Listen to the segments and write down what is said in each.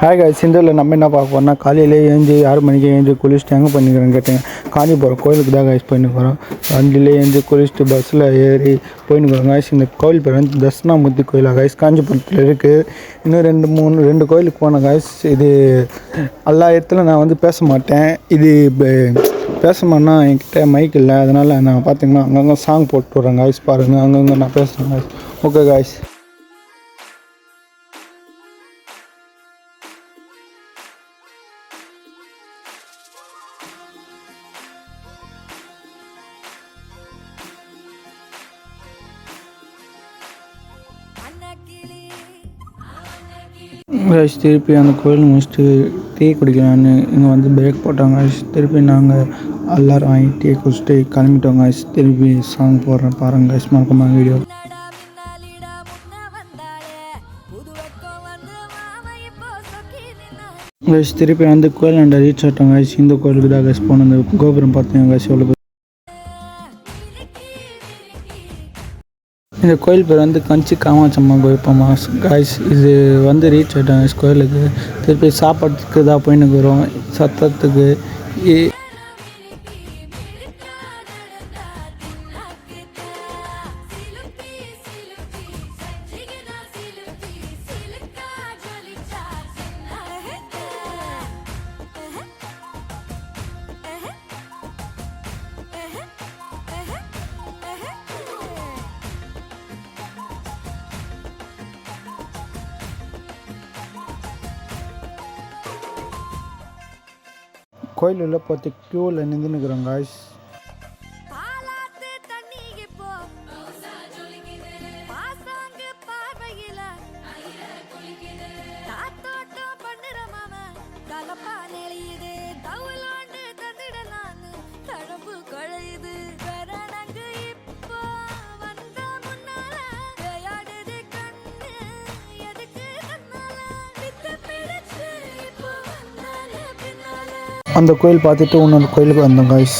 Hi guys, இந்த நம்ம என்ன பார்க்க போகிறோம்னா காலையில் ஏஞ்சி 6 மணிக்கு ஏஞ்சி குளிச்சுட்டு எங்கே பண்ணிக்கிறேன்னு கேட்டேன். காஞ்சிபுரம் கோயிலுக்கு தான் காய்ஸ் போயின்னு போகிறோம். வண்டியில் ஏஞ்சி குளிச்சுட்டு பஸ்ஸில் ஏறி போயின்னு போகிறோம் காய்ஸ். இந்த கோயில் பேர் வந்து தட்சிணாமூர்த்தி கோயிலாக காய்ஸ், காஞ்சிபுரத்தில் இருக்குது. இன்னும் ரெண்டு கோயிலுக்கு போனேன் காய்ஸ். இது எல்லா இடத்துல நான் வந்து பேச மாட்டேன். இது பேசமான்னா என்கிட்ட மைக் இல்லை, அதனால் நான் பார்த்தீங்கன்னா அங்கங்கே சாங் போட்டு விட்றேன் காய்ஸ். பாருங்கள், அங்கங்கே நான் பேசுகிறேன் காய்ஸ். Okay guys. காய்ஸ், திருப்பி அந்த கோயில் முடிச்சுட்டு டீ குடிக்கலான்னு இங்கே வந்து பிரேக் போட்டாங்க காய்ஸ். திருப்பி நாங்கள் எல்லோரும் வாங்கி டீ குடிச்சிட்டு கிளம்பிட்டோம் காய்ஸ். திருப்பி சாங் போடுறேன் பாருங்கள் காய்ஸ், மறக்காம வீடியோ காய்ஸ். திருப்பி வந்து கோயில் ரீச் ஆகிட்டோம் காய்ஸ். இந்த கோயிலுக்கு தான் காய்ஸ் போனோம். இந்த கோபுரம் பார்த்தீங்க காய்ஸ் எவ்வளோ. இந்த கோயில் பேர் வந்து கஞ்சி காமாட்சம்மா கோயிப்பம்மா காய்ஸ். இது வந்து ரீச் ஆகிட்டோம் காய்ஸ் கோயிலுக்கு. திருப்பி சாப்பாட்டுக்கு தான் போயின்னு இருக்கிறோம். சத்தத்துக்கு கோயில் உள்ள பார்த்து க்யூவில் நின்றுனுக்குறோம் காய்ஸ். அந்த கோயில் பார்த்துட்டு இன்னொரு கோயிலுக்கு வந்தோம் காய்ஸ்.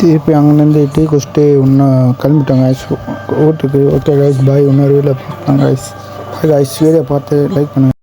திருப்பி அங்கேருந்து டீ குடிச்சிட்டு இன்னும் கிளம்பிட்டோம் காய்ஸ் வீட்டுக்கு. ஓகே காய்ஸ், பாய். இன்னொரு வீடியோ பார்க்கலாம் காய்ஸ். Bye guys. வீடியோ பார்த்து லைக் பண்ணுங்கள்.